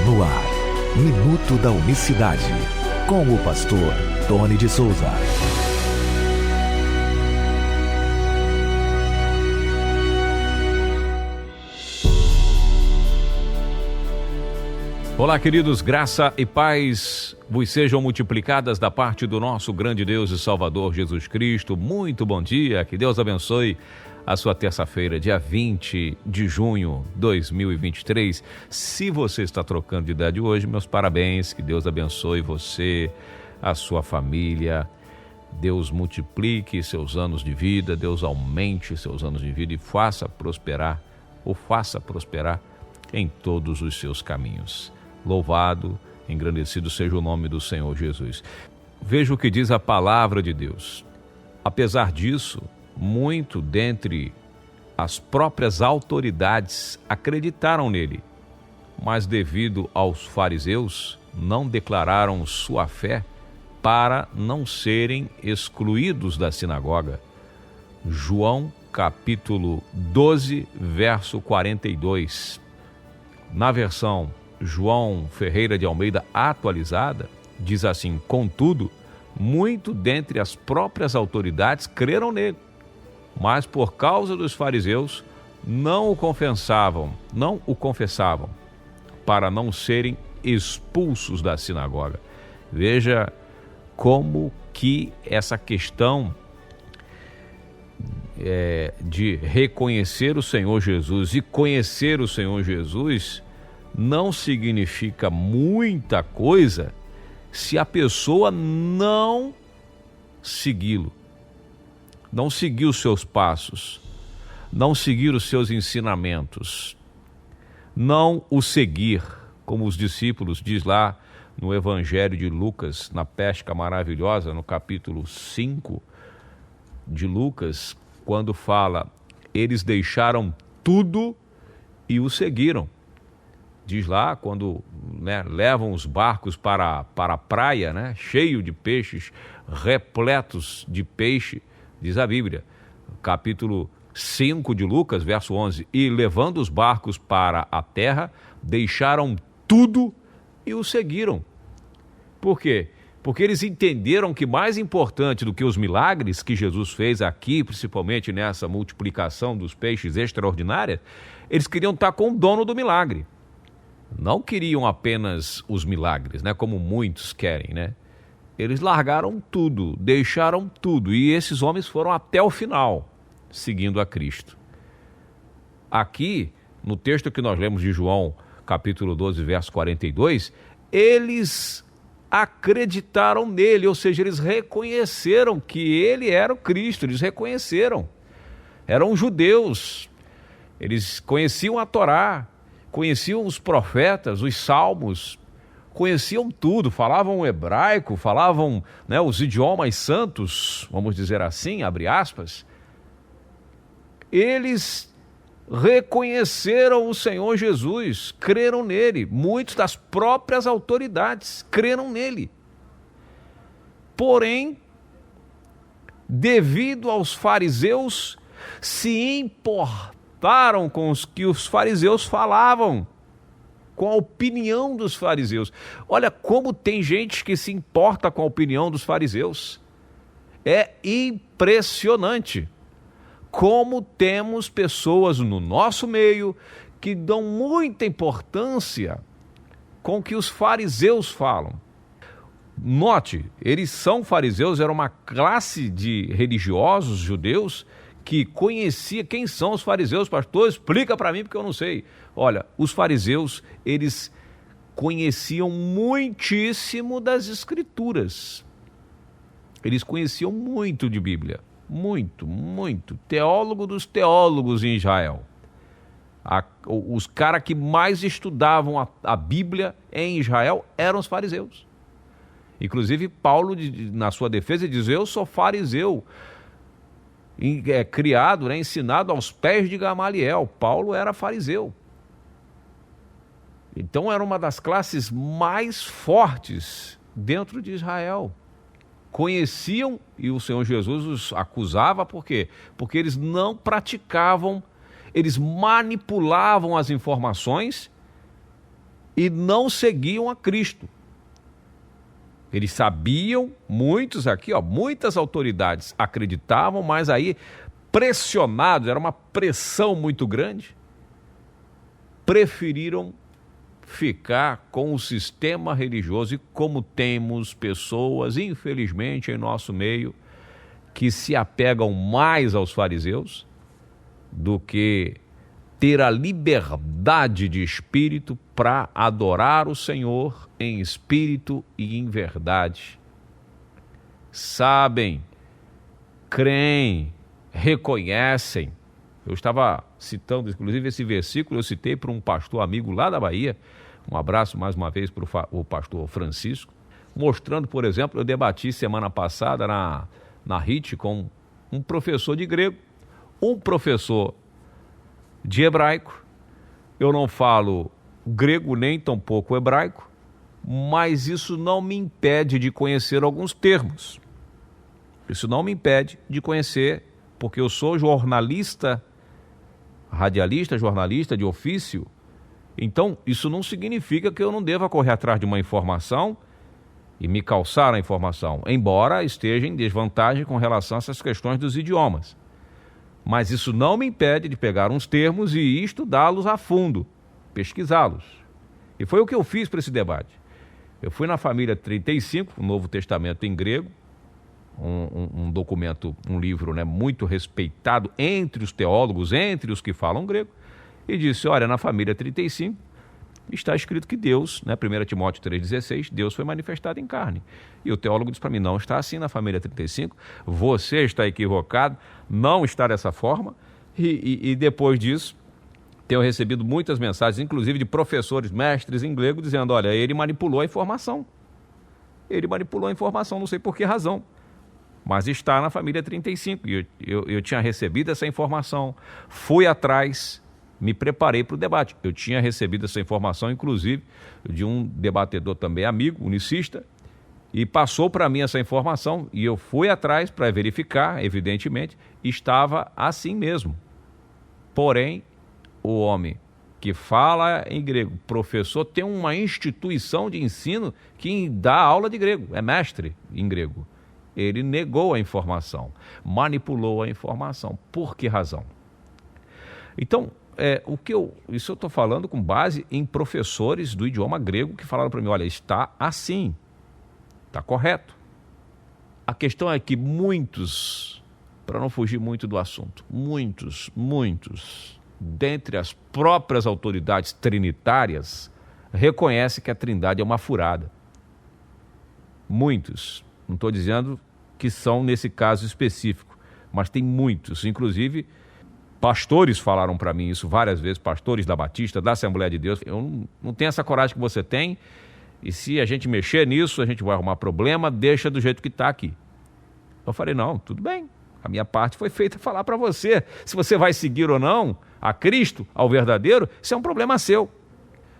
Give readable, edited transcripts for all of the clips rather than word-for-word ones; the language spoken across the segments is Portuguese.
No ar, Minuto da Unicidade, com o pastor Tony de Souza. Olá, queridos, graça e paz vos sejam multiplicadas da parte do nosso grande Deus e Salvador Jesus Cristo. Muito bom dia, que Deus abençoe a sua terça-feira, dia 20 de junho de 2023. Se você está trocando de idade hoje, meus parabéns, que Deus abençoe você, a sua família. Deus multiplique seus anos de vida, Deus aumente seus anos de vida e faça prosperar em todos os seus caminhos. Louvado, engrandecido seja o nome do Senhor Jesus. Veja o que diz a palavra de Deus. Apesar disso, muito dentre as próprias autoridades acreditaram nele, mas devido aos fariseus, não declararam sua fé para não serem excluídos da sinagoga. João capítulo 12, verso 42. Na versão João Ferreira de Almeida atualizada, diz assim: contudo, muito dentre as próprias autoridades creram nele, mas por causa dos fariseus não o confessavam, para não serem expulsos da sinagoga. Veja como que essa questão de reconhecer o Senhor Jesus e conhecer o Senhor Jesus não significa muita coisa se a pessoa não segui-lo, não seguir os seus passos, não seguir os seus ensinamentos, não o seguir, como os discípulos diz lá no Evangelho de Lucas, na pesca maravilhosa, no capítulo 5 de Lucas, quando fala, eles deixaram tudo e o seguiram. Diz lá, quando levam os barcos para a praia, cheio de peixes, repletos de peixe, diz a Bíblia, capítulo 5 de Lucas, verso 11, e levando os barcos para a terra, deixaram tudo e o seguiram. Por quê? Porque eles entenderam que mais importante do que os milagres que Jesus fez aqui, principalmente nessa multiplicação dos peixes extraordinária, eles queriam estar com o dono do milagre. Não queriam apenas os milagres, como muitos querem, Eles largaram tudo, deixaram tudo, e esses homens foram até o final, seguindo a Cristo. Aqui, no texto que nós lemos de João, capítulo 12, verso 42, eles acreditaram nele, ou seja, eles reconheceram que ele era o Cristo, eles reconheceram. Eram judeus, eles conheciam a Torá, conheciam os profetas, os salmos, conheciam tudo, falavam hebraico, falavam os idiomas santos, vamos dizer assim, abre aspas. Eles reconheceram o Senhor Jesus, creram nele, muitos das próprias autoridades creram nele. Porém, devido aos fariseus, se importaram com os que os fariseus falavam, com a opinião dos fariseus. Olha como tem gente que se importa com a opinião dos fariseus. É impressionante como temos pessoas no nosso meio que dão muita importância com o que os fariseus falam. Note, eles são fariseus, era uma classe de religiosos judeus que conhecia quem são os fariseus. Pastor, explica para mim porque eu não sei. Olha, os fariseus, eles conheciam muitíssimo das Escrituras. Eles conheciam muito de Bíblia. Muito. Teólogo dos teólogos em Israel. Os caras que mais estudavam a Bíblia em Israel eram os fariseus. Inclusive, Paulo, na sua defesa, diz: eu sou fariseu, criado, ensinado aos pés de Gamaliel. Paulo era fariseu. Então, era uma das classes mais fortes dentro de Israel. Conheciam, e o Senhor Jesus os acusava, por quê? Porque eles não praticavam, eles manipulavam as informações e não seguiam a Cristo. Eles sabiam, muitos aqui, muitas autoridades acreditavam, mas aí pressionados, era uma pressão muito grande, preferiram ficar com o sistema religioso. E como temos pessoas, infelizmente, em nosso meio, que se apegam mais aos fariseus do que ter a liberdade de espírito para adorar o Senhor em espírito e em verdade. Sabem, creem, reconhecem. Eu estava citando, inclusive, esse versículo, eu citei para um pastor amigo lá da Bahia, um abraço mais uma vez para o pastor Francisco, mostrando, por exemplo, eu debati semana passada na RIT com um professor de grego, um professor de hebraico. Eu não falo grego nem tampouco hebraico, mas isso não me impede de conhecer alguns termos. Isso não me impede de conhecer, porque eu sou jornalista, radialista, jornalista de ofício. Então, isso não significa que eu não deva correr atrás de uma informação e me calçar a informação, embora esteja em desvantagem com relação a essas questões dos idiomas. Mas isso não me impede de pegar uns termos e estudá-los a fundo, pesquisá-los. E foi o que eu fiz para esse debate. Eu fui na família 35, o Novo Testamento em grego, um documento, um livro, né, muito respeitado entre os teólogos, entre os que falam grego, e disse, olha, na família 35 está escrito que Deus, né, 1 Timóteo 3,16, Deus foi manifestado em carne. E o teólogo disse para mim, não está assim na família 35, você está equivocado, não está dessa forma. E depois disso, tenho recebido muitas mensagens, inclusive de professores, mestres em grego, dizendo, olha, ele manipulou a informação. Ele manipulou a informação, não sei por que razão, mas está na família 35. E eu tinha recebido essa informação, fui atrás, me preparei para o debate. Eu tinha recebido essa informação, inclusive, de um debatedor também amigo, unicista, e passou para mim essa informação, e eu fui atrás para verificar, evidentemente, estava assim mesmo. Porém, o homem que fala em grego, professor, tem uma instituição de ensino que dá aula de grego, é mestre em grego. Ele negou a informação, manipulou a informação. Por que razão? Então, isso eu estou falando com base em professores do idioma grego que falaram para mim, olha, está assim, está correto. A questão é que muitos, para não fugir muito do assunto, muitos, dentre as próprias autoridades trinitárias, reconhecem que a Trindade é uma furada. Muitos, não estou dizendo que são nesse caso específico, mas tem muitos, inclusive pastores falaram para mim isso várias vezes, pastores da Batista, da Assembleia de Deus. Eu não tenho essa coragem que você tem, e se a gente mexer nisso, a gente vai arrumar problema, deixa do jeito que está aqui. Eu falei, não, tudo bem, a minha parte foi feita falar para você. Se você vai seguir ou não a Cristo, ao verdadeiro, isso é um problema seu.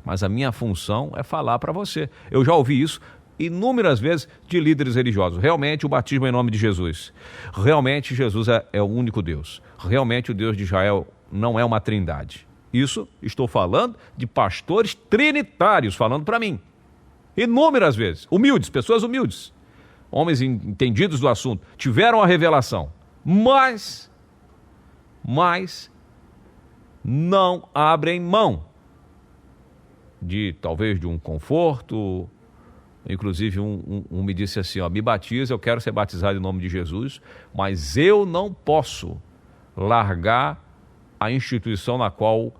Mas a minha função é falar para você. Eu já ouvi isso inúmeras vezes de líderes religiosos. Realmente o batismo é em nome de Jesus. Realmente Jesus é o único Deus. Realmente o Deus de Israel não é uma trindade. Isso estou falando de pastores trinitários falando para mim. Inúmeras vezes. Humildes, pessoas humildes. Homens entendidos do assunto. Tiveram a revelação. Mas não abrem mão de talvez de um conforto. Inclusive um me disse assim, me batiza, eu quero ser batizado em nome de Jesus, mas eu não posso largar a instituição na qual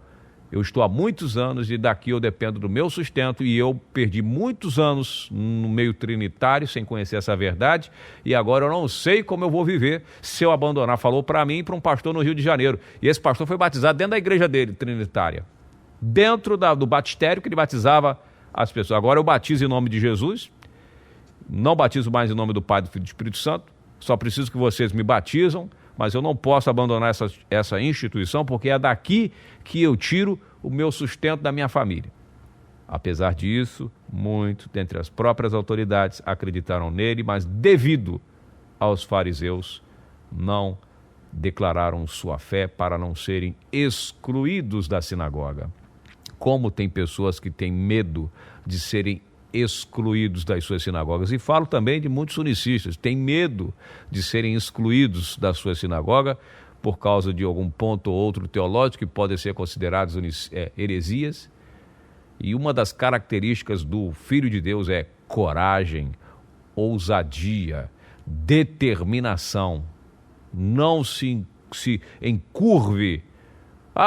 eu estou há muitos anos e daqui eu dependo do meu sustento, e eu perdi muitos anos no meio trinitário sem conhecer essa verdade, e agora eu não sei como eu vou viver se eu abandonar. Falou para mim e para um pastor no Rio de Janeiro, e esse pastor foi batizado dentro da igreja dele, trinitária, dentro do batistério que ele batizava as pessoas. Agora eu batizo em nome de Jesus, não batizo mais em nome do Pai, do Filho e do Espírito Santo, só preciso que vocês me batizam, mas eu não posso abandonar essa instituição, porque é daqui que eu tiro o meu sustento da minha família. Apesar disso, muitos dentre as próprias autoridades acreditaram nele, mas devido aos fariseus, não declararam sua fé para não serem excluídos da sinagoga. como tem pessoas que têm medo de serem excluídos das suas sinagogas. E falo também de muitos unicistas, têm medo de serem excluídos da sua sinagoga por causa de algum ponto ou outro teológico que podem ser considerados heresias. E uma das características do Filho de Deus é coragem, ousadia, determinação. Não se encurve.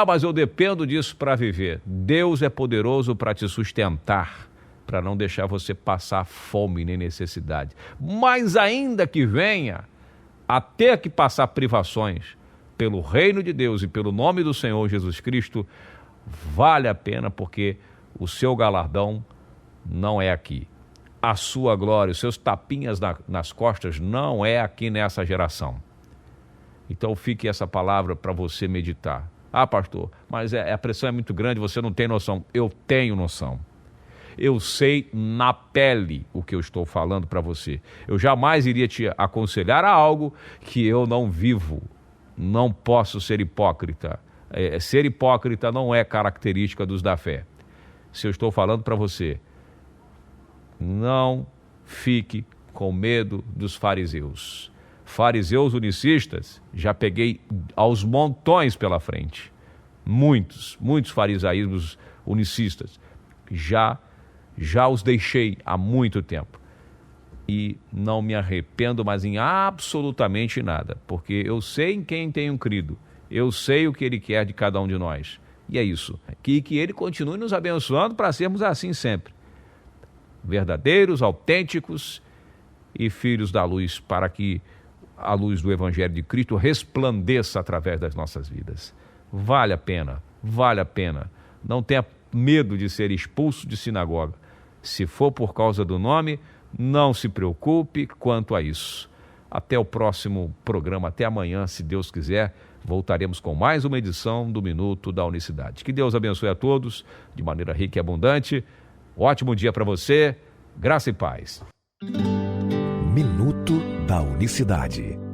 Mas eu dependo disso para viver. Deus é poderoso para te sustentar, para não deixar você passar fome nem necessidade. Mas ainda que venha a ter que passar privações pelo reino de Deus e pelo nome do Senhor Jesus Cristo, vale a pena, porque o seu galardão não é aqui. A sua glória, os seus tapinhas nas costas não é aqui nessa geração. Então fique essa palavra para você meditar. Pastor, mas a pressão é muito grande, você não tem noção. Eu tenho noção. Eu sei na pele o que eu estou falando para você. Eu jamais iria te aconselhar a algo que eu não vivo. Não posso ser hipócrita. Ser hipócrita não é característica dos da fé. Se eu estou falando para você, não fique com medo dos fariseus. Fariseus unicistas, já peguei aos montões pela frente. Muitos farisaísmos unicistas. Já os deixei há muito tempo. E não me arrependo mais em absolutamente nada, porque eu sei em quem tenho crido, eu sei o que Ele quer de cada um de nós. E é isso. Que Ele continue nos abençoando para sermos assim sempre. Verdadeiros, autênticos e filhos da luz, para que a luz do Evangelho de Cristo resplandeça através das nossas vidas. Vale a pena, vale a pena. Não tenha medo de ser expulso de sinagoga. Se for por causa do nome, não se preocupe quanto a isso. Até o próximo programa, até amanhã, se Deus quiser, voltaremos com mais uma edição do Minuto da Unicidade. Que Deus abençoe a todos de maneira rica e abundante. Ótimo dia para você, graça e paz. Minuto da Unicidade.